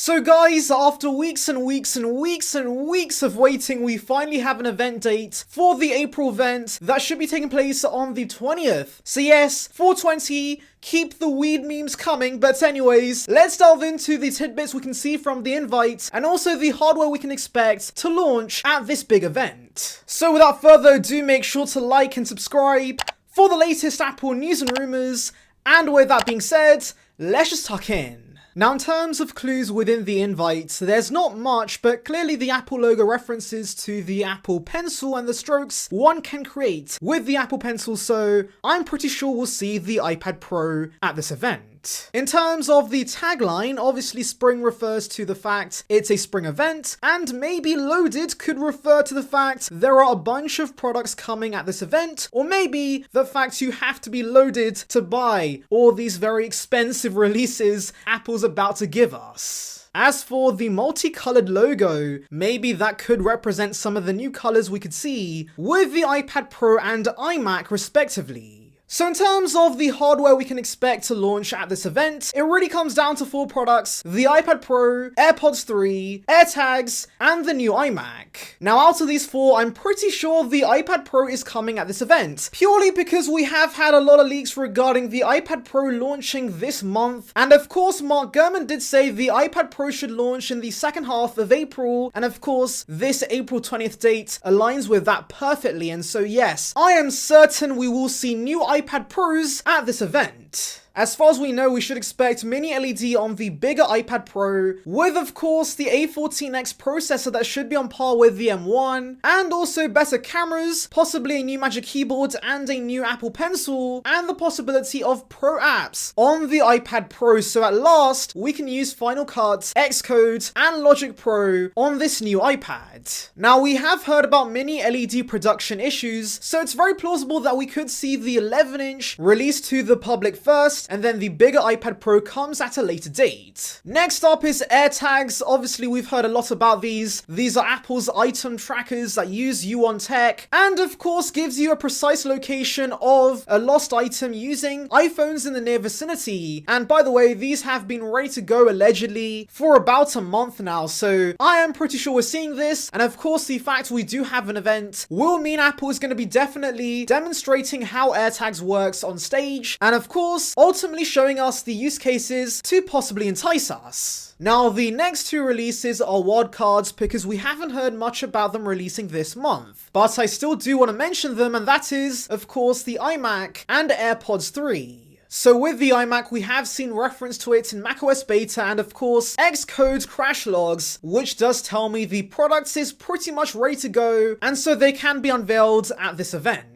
So guys, after weeks and weeks and weeks and weeks of waiting, we finally have an event date for the April event that should be taking place on the 20th. So yes, 420, keep the weed memes coming, but anyways, let's delve into the tidbits we can see from the invite and also the hardware we can expect to launch at this big event. So without further ado, make sure to like and subscribe for the latest Apple news and rumors, and with that being said, let's just tuck in. Now in terms of clues within the invite, there's not much, but clearly the Apple logo references to the Apple Pencil and the strokes one can create with the Apple Pencil, so I'm pretty sure we'll see the iPad Pro at this event. In terms of the tagline, obviously spring refers to the fact it's a spring event, and maybe loaded could refer to the fact there are a bunch of products coming at this event, or maybe the fact you have to be loaded to buy all these very expensive releases Apple's about to give us. As for the multicolored logo, maybe that could represent some of the new colors we could see with the iPad Pro and iMac respectively. So in terms of the hardware we can expect to launch at this event, it really comes down to 4 products: the iPad Pro, AirPods 3, AirTags, and the new iMac. Now out of these 4, I'm pretty sure the iPad Pro is coming at this event, purely because we have had a lot of leaks regarding the iPad Pro launching this month, and of course Mark Gurman did say the iPad Pro should launch in the second half of April, and of course this April 20th date aligns with that perfectly, and so yes, I am certain we will see new iPad Pros at this event. As far as we know, we should expect mini LED on the bigger iPad Pro, with of course the A14X processor that should be on par with the M1, and also better cameras, possibly a new Magic Keyboard and a new Apple Pencil, and the possibility of Pro apps on the iPad Pro, so at last we can use Final Cut, Xcode, and Logic Pro on this new iPad. Now we have heard about mini LED production issues, so it's very plausible that we could see the 11-inch released to the public first, and then the bigger iPad Pro comes at a later date. Next up is AirTags. Obviously we've heard a lot about these. These are Apple's item trackers that use you on tech, and of course gives you a precise location of a lost item using iPhones in the near vicinity. And by the way, these have been ready to go allegedly for about a month now, so I am pretty sure we're seeing this, and of course the fact we do have an event will mean Apple is going to be definitely demonstrating how AirTags works on stage, and of course ultimately showing us the use cases to possibly entice us. Now the next 2 releases are wildcards because we haven't heard much about them releasing this month, but I still do want to mention them, and that is of course the iMac and AirPods 3. So with the iMac, we have seen reference to it in macOS beta and of course Xcode crash logs, which does tell me the product is pretty much ready to go, and so they can be unveiled at this event.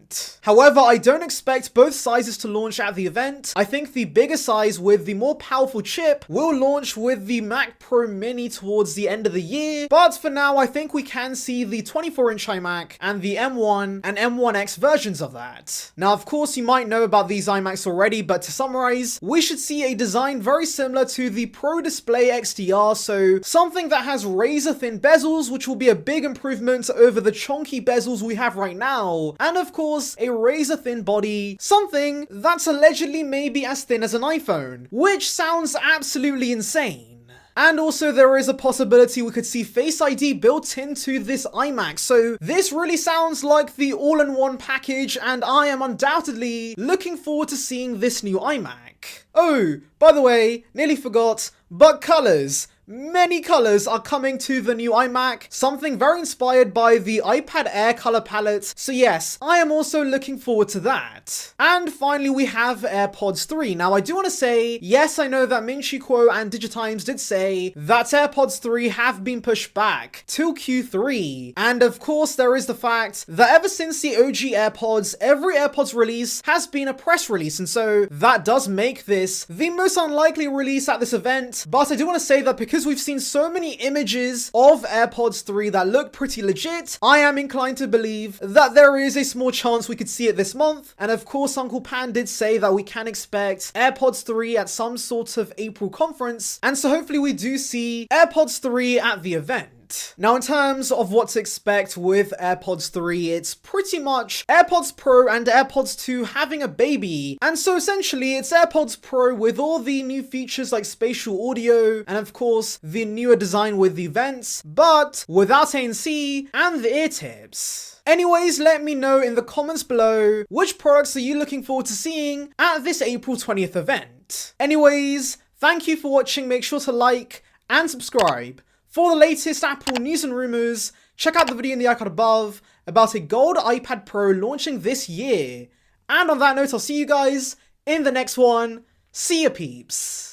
However, I don't expect both sizes to launch at the event. I think the bigger size with the more powerful chip will launch with the Mac Pro Mini towards the end of the year, but for now I think we can see the 24-inch iMac and the M1 and M1X versions of that. Now of course you might know about these iMacs already, but to summarize, we should see a design very similar to the Pro Display XDR, so something that has razor thin bezels, which will be a big improvement over the chunky bezels we have right now, and of course a razor thin body, something that's allegedly maybe as thin as an iPhone, which sounds absolutely insane. And also there is a possibility we could see Face ID built into this iMac, so this really sounds like the all-in-one package, and I am undoubtedly looking forward to seeing this new iMac. Oh, by the way, nearly forgot, but colors. Many colors are coming to the new iMac, something very inspired by the iPad Air color palette, so yes, I am also looking forward to that. And finally we have AirPods 3. Now I do want to say, yes, I know that Ming Chi Kuo and Digitimes did say that AirPods 3 have been pushed back till Q3, and of course there is the fact that ever since the OG AirPods, every AirPods release has been a press release, and so that does make this the most unlikely release at this event, but I do want to say that because we've seen so many images of AirPods 3 that look pretty legit, I am inclined to believe that there is a small chance we could see it this month. And of course, Uncle Pan did say that we can expect AirPods 3 at some sort of April conference, and so hopefully we do see AirPods 3 at the event. event. Now, in terms of what to expect with AirPods 3, it's pretty much AirPods Pro and AirPods 2 having a baby. And so essentially, it's AirPods Pro with all the new features like spatial audio, and of course, the newer design with the vents, but without ANC and the ear tips. Anyways, let me know in the comments below, which products are you looking forward to seeing at this April 20th event? Anyways, thank you for watching. Make sure to like and subscribe. For the latest Apple news and rumors, check out the video in the icon above about a gold iPad Pro launching this year. And on that note, I'll see you guys in the next one. See ya, peeps.